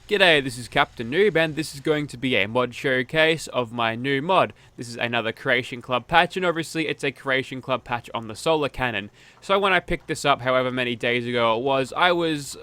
G'day, this is Captainoob, and this is going to be a mod showcase of my new mod. This is another Creation Club patch, and obviously it's a Creation Club patch on the solar cannon. So when I picked this up, however many days ago it was, I was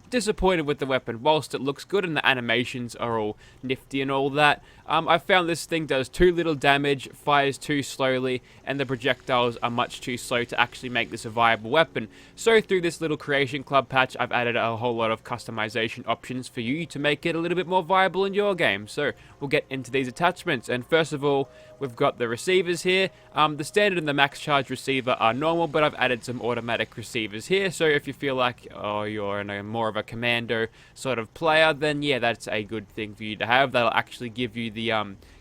disappointed with the weapon. Whilst it looks good and the animations are all nifty and all that, I found this thing does too little damage, fires too slowly, and the projectiles are much too slow to actually make this a viable weapon. So through this little Creation Club patch, I've added a whole lot of customization options for you to make it a little bit more viable in your game. So we'll get into these attachments, and first of all, we've got the receivers here. The standard and the max charge receiver are normal, but I've added some automatic receivers here. So if you feel like, oh, you're more of a commando sort of player, then yeah, that's a good thing for you to have. That'll actually give you the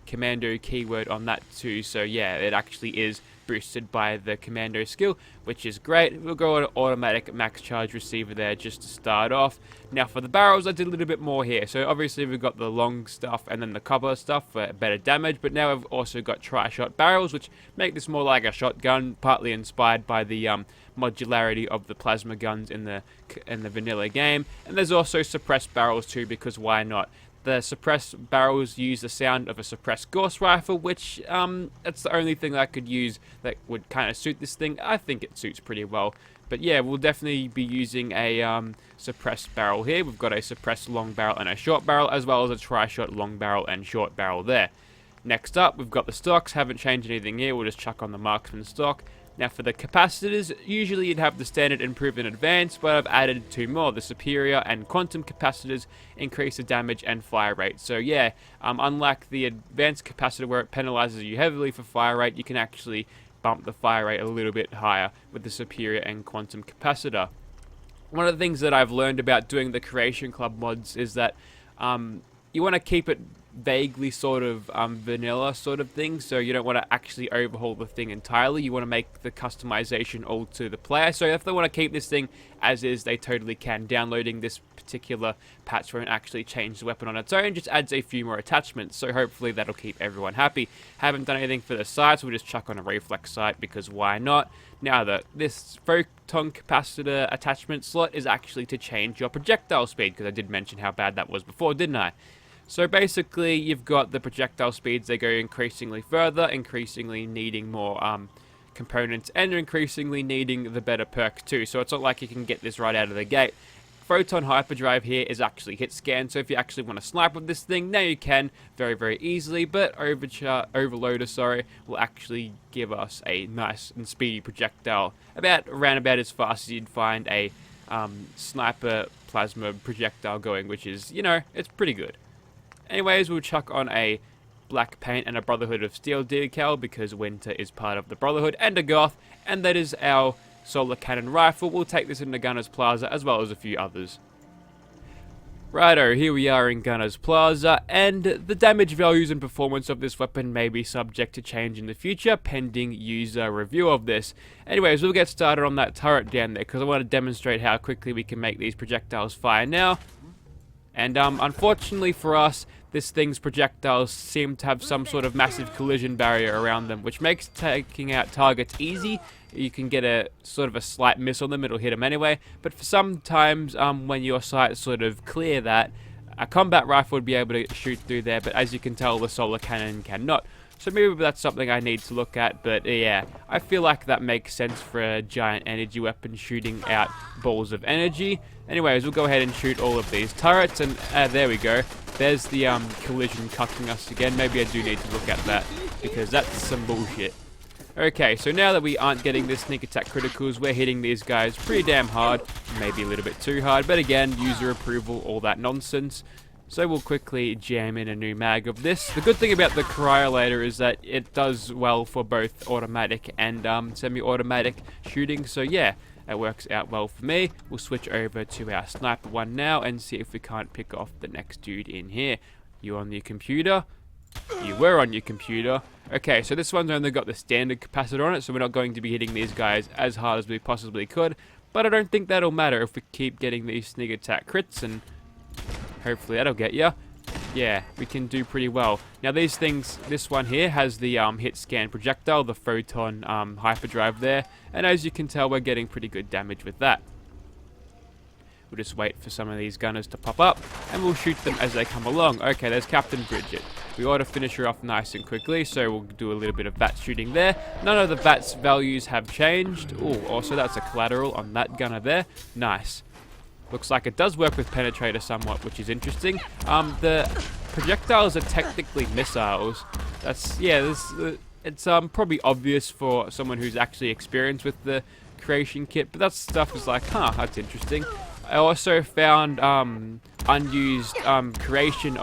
commando keyword on that too. So yeah, it actually is boosted by the commando skill, which is great. We'll go on automatic max charge receiver there just to start off. Now for the barrels, I did a little bit more here. So obviously we've got the long stuff and then the copper stuff for better damage, but now we've also got tri-shot barrels, which make this more like a shotgun, partly inspired by the modularity of the plasma guns in the vanilla game. And there's also suppressed barrels too, because why not? The suppressed barrels use the sound of a suppressed Gauss rifle, which that's the only thing that I could use that would kind of suit this thing. I think it suits pretty well. But yeah, we'll definitely be using a suppressed barrel here. We've got a suppressed long barrel and a short barrel, as well as a tri-shot long barrel and short barrel there. Next up, we've got the stocks. Haven't changed anything here. We'll just chuck on the marksman stock. Now for the capacitors, usually you'd have the standard, improved, and advanced, but I've added two more. The superior and quantum capacitors increase the damage and fire rate. So yeah, unlike the advanced capacitor where it penalizes you heavily for fire rate, you can actually bump the fire rate a little bit higher with the superior and quantum capacitor. One of the things that I've learned about doing the Creation Club mods is that you want to keep it vaguely sort of vanilla sort of thing, so you don't want to actually overhaul the thing entirely. You want to make the customization all to the player. So if they want to keep this thing as is, they totally can. Downloading this particular patch won't actually change the weapon on its own, just adds a few more attachments, so hopefully that'll keep everyone happy. Haven't done anything for the sights, we'll just chuck on a reflex sight because why not? Now this photon capacitor attachment slot is actually to change your projectile speed, because I did mention how bad that was before, didn't I? So basically, you've got the projectile speeds, they go increasingly further, increasingly needing more components, and increasingly needing the better perk too. So it's not like you can get this right out of the gate. Photon hyperdrive here is actually hit scan, so if you actually want to snipe with this thing, now you can very, very easily, but overloader, will actually give us a nice and speedy projectile, around about as fast as you'd find a sniper plasma projectile going, which is, you know, it's pretty good. Anyways, we'll chuck on a black paint and a Brotherhood of Steel decal because winter is part of the Brotherhood, and a goth, and that is our solar cannon rifle. We'll take this into Gunner's Plaza as well as a few others. Righto, here we are in Gunner's Plaza, and the damage values and performance of this weapon may be subject to change in the future, pending user review of this. Anyways, we'll get started on that turret down there because I want to demonstrate how quickly we can make these projectiles fire now. And unfortunately for us, this thing's projectiles seem to have some sort of massive collision barrier around them, which makes taking out targets easy. You can get a sort of a slight miss on them, it'll hit them anyway. But for sometimes when your sights sort of clear that, a combat rifle would be able to shoot through there, but as you can tell, the solar cannon cannot. So maybe that's something I need to look at, but yeah, I feel like that makes sense for a giant energy weapon shooting out balls of energy. Anyways, we'll go ahead and shoot all of these turrets, and there we go. There's the collision cucking us again. Maybe I do need to look at that, because that's some bullshit. Okay, so now that we aren't getting the sneak attack criticals, we're hitting these guys pretty damn hard, maybe a little bit too hard, but again, user approval, all that nonsense. So we'll quickly jam in a new mag of this. The good thing about the Cryolator is that it does well for both automatic and semi-automatic shooting, so yeah, it works out well for me. We'll switch over to our sniper one now and see if we can't pick off the next dude in here. You on your computer? You were on your computer. Okay, so this one's only got the standard capacitor on it, so we're not going to be hitting these guys as hard as we possibly could, but I don't think that'll matter if we keep getting these sneak attack crits, and hopefully that'll get ya. Yeah, we can do pretty well. Now these things, this one here has the hit scan projectile, the photon hyperdrive there, and as you can tell, we're getting pretty good damage with that. We'll just wait for some of these gunners to pop up, and we'll shoot them as they come along. Okay, there's Captain Bridget. We ought to finish her off nice and quickly, so we'll do a little bit of VAT shooting there. None of the VAT's values have changed. Oh, also that's a collateral on that gunner there. Nice. Looks like it does work with penetrator somewhat, which is interesting. The projectiles are technically missiles. That's, yeah, it's probably obvious for someone who's actually experienced with the creation kit, but that stuff is like, huh, that's interesting. I also found unused creation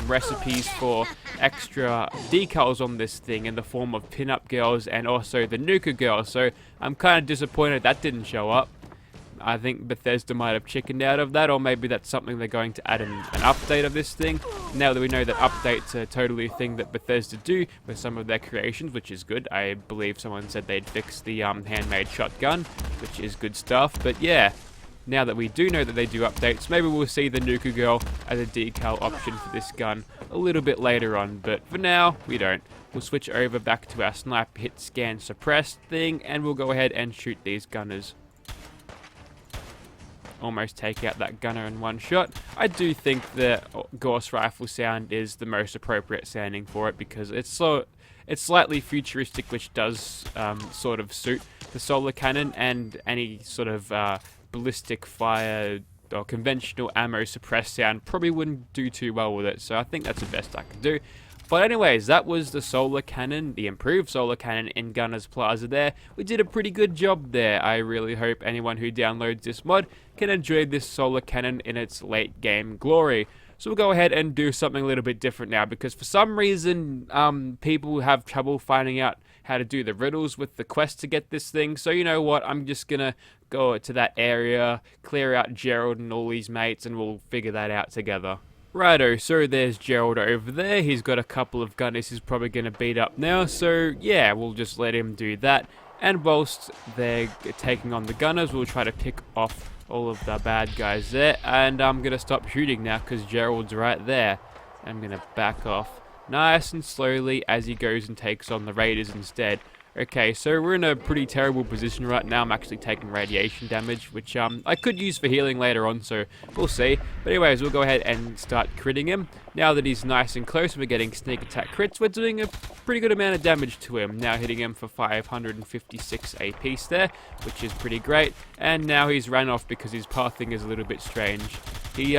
recipes for extra decals on this thing in the form of pin-up girls and also the Nuka girl, so I'm kind of disappointed that didn't show up. I think Bethesda might have chickened out of that, or maybe that's something they're going to add an update of this thing. Now that we know that updates are totally a thing that Bethesda do with some of their creations, which is good. I believe someone said they'd fix the handmade shotgun, which is good stuff. But yeah, now that we do know that they do updates, maybe we'll see the Nuka Girl as a decal option for this gun a little bit later on. But for now, we don't. We'll switch over back to our sniper hit scan suppressed thing, and we'll go ahead and shoot these gunners. Almost take out that gunner in one shot. I do think the Gauss rifle sound is the most appropriate sounding for it because it's slightly futuristic, which does sort of suit the solar cannon, and any sort of ballistic fire or conventional ammo suppressed sound probably wouldn't do too well with it. So I think that's the best I can do. But anyways, that was the solar cannon, the improved solar cannon in Gunner's Plaza there. We did a pretty good job there. I really hope anyone who downloads this mod can enjoy this solar cannon in its late game glory. So we'll go ahead and do something a little bit different now, because for some reason people have trouble finding out how to do the riddles with the quest to get this thing. So you know what, I'm just gonna go to that area, clear out Gerald and all his mates, and we'll figure that out together. Righto, so there's Gerald over there. He's got a couple of gunners he's probably going to beat up now, so yeah, we'll just let him do that. And whilst they're taking on the gunners, we'll try to pick off all of the bad guys there. And I'm going to stop shooting now because Gerald's right there. I'm going to back off nice and slowly as he goes and takes on the raiders instead. Okay, so we're in a pretty terrible position right now. I'm actually taking radiation damage, which I could use for healing later on, so we'll see. But anyways, we'll go ahead and start critting him. Now that he's nice and close, we're getting sneak attack crits. We're doing a pretty good amount of damage to him. Now hitting him for 556 apiece there, which is pretty great. And now he's ran off because his pathing is a little bit strange. He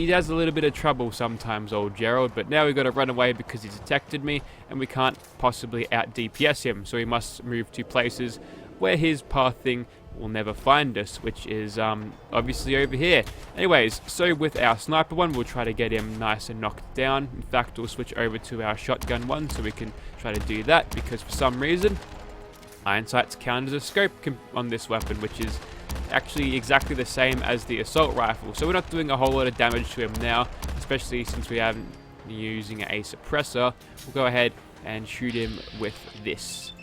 has a little bit of trouble sometimes, old Gerald, but now we've got to run away because he detected me, and we can't possibly out-DPS him, so he must move to places where his pathing will never find us, which is obviously over here. Anyways, so with our sniper one, we'll try to get him nice and knocked down. In fact, we'll switch over to our shotgun one so we can try to do that, because for some reason, iron sights count as a scope on this weapon, which is actually exactly the same as the assault rifle, so we're not doing a whole lot of damage to him now, especially since we haven't been using a suppressor. We'll go ahead and shoot him with this.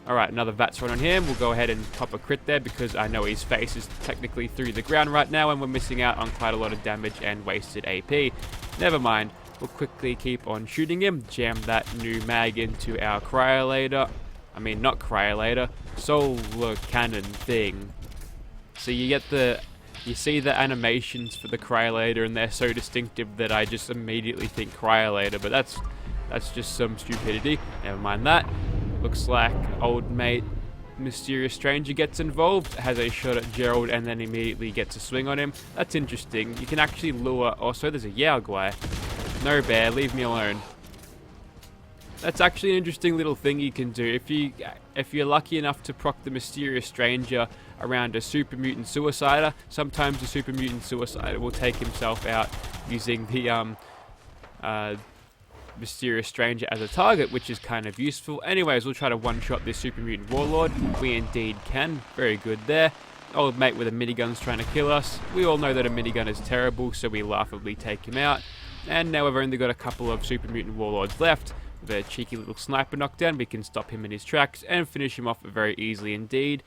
Alright, another VATS run on him. We'll go ahead and pop a crit there because I know his face is technically through the ground right now and we're missing out on quite a lot of damage and wasted AP. Never mind, we'll quickly keep on shooting him, jam that new mag into our cryolator, not cryolator, solar cannon thing. So you see the animations for the cryolator, and they're so distinctive that I just immediately think cryolator, but that's just some stupidity. Never mind that. Looks like old mate Mysterious Stranger gets involved, has a shot at Gerald, and then immediately gets a swing on him. That's interesting. You can actually lure. Also, there's a Yao guy. No bear, leave me alone. That's actually an interesting little thing you can do. If you're lucky enough to proc the Mysterious Stranger around a Super Mutant Suicider, sometimes the Super Mutant Suicider will take himself out using the Mysterious Stranger as a target, which is kind of useful. Anyways, we'll try to one-shot this Super Mutant Warlord. We indeed can. Very good there. Old mate with a minigun's trying to kill us. We all know that a minigun is terrible, so we laughably take him out. And now we've only got a couple of Super Mutant Warlords left. With a cheeky little sniper knockdown, we can stop him in his tracks and finish him off very easily indeed.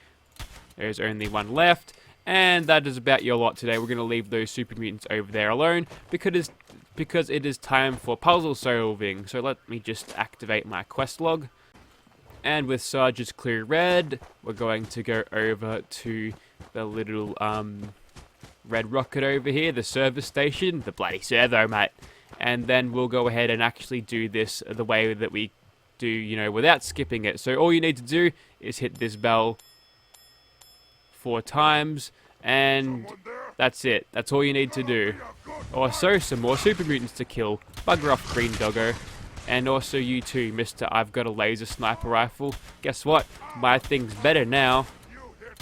There's only one left, and that is about your lot today. We're going to leave those super mutants over there alone because it is time for puzzle solving. So let me just activate my quest log. And with Sarge's clear red, we're going to go over to the little red rocket over here, the service station, the bloody servo, mate. And then we'll go ahead and actually do this the way that we do, you know, without skipping it. So all you need to do is hit this bell 4 times, and that's it. That's all you need to do. Also, some more super mutants to kill. Bugger off, green doggo. And also you too, Mr. I've got a laser sniper rifle. Guess what? My thing's better now.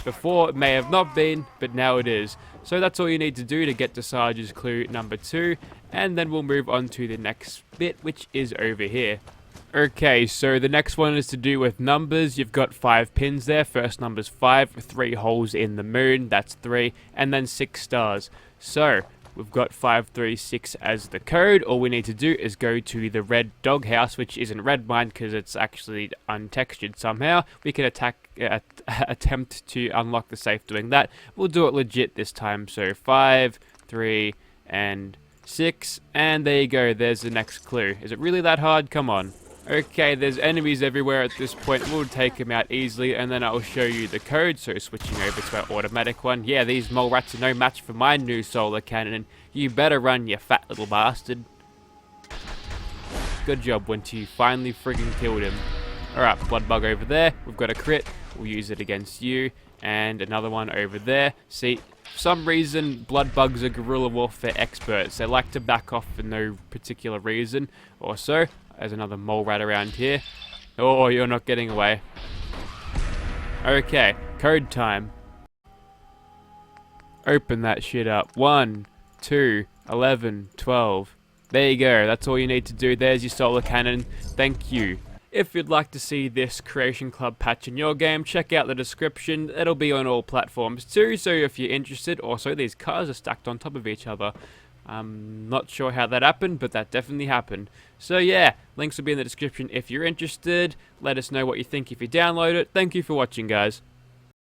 Before it may have not been, but now it is. So that's all you need to do to get to Sarge's clue number 2. And then we'll move on to the next bit, which is over here. Okay, so the next one is to do with numbers. You've got 5 pins there. First number's 5, 3 holes in the moon, that's 3, and then 6 stars. So, we've got 536 as the code. All we need to do is go to the red doghouse, which isn't red mine because it's actually untextured somehow. We can attempt to unlock the safe doing that. We'll do it legit this time. So 5, 3, and 6, and there you go. There's the next clue. Is it really that hard? Come on. Okay, there's enemies everywhere at this point. We'll take them out easily, and then I'll show you the code. So switching over to our automatic one. Yeah, these mole rats are no match for my new solar cannon. You better run, you fat little bastard. Good job, Winter. You finally friggin' killed him. Alright, blood bug over there. We've got a crit. We'll use it against you. And another one over there. See, for some reason, blood bugs are guerrilla warfare experts. They like to back off for no particular reason. Also, there's another mole rat around here. Oh, you're not getting away. Okay, code time. Open that shit up. 1, 2, 11, 12. There you go. That's all you need to do. There's your solar cannon. Thank you. If you'd like to see this Creation Club patch in your game, check out the description. It'll be on all platforms too, so if you're interested. Also, these cars are stacked on top of each other. I'm not sure how that happened, but that definitely happened. So yeah, links will be in the description if you're interested. Let us know what you think if you download it. Thank you for watching, guys.